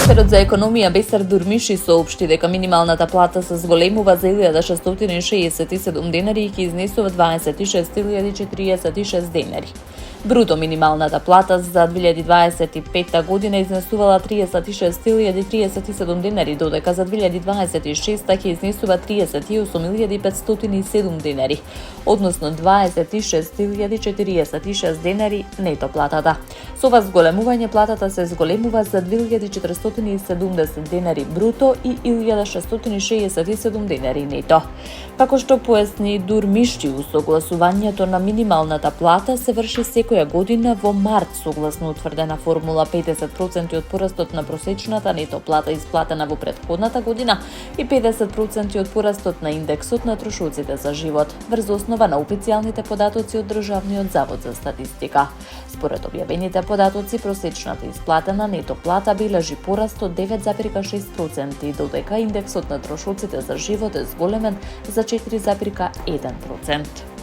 Министерот за економија Бесар Дурмиши соопшти дека минималната плата се зголемува за 1667 денари и ќе изнесува 26.046 денари. Бруто минималната плата за 2025 година изнесувала 36.037 денари, додека за 2026 ќе изнесува 38.507 денари, односно 26.046 денари нето платата. Со ова зголемување платата се зголемува за 2.470 денари бруто и 1.667 денари нето. Како што поясни Дурмиши, усогласувањето на минималната плата се врши секоја година во март согласно утврдена формула 50% од порастот на просечната нето плата исплатена во претходната година и 50% од порастот на индексот на трошоците за живот, врз основа на официјалните податоци од Државниот завод за статистика. Според објавените податоци, просечната исплатена нето плата бележи пораст од 9,6%, додека индексот на трошоците за живот е зголемен за 4,1%.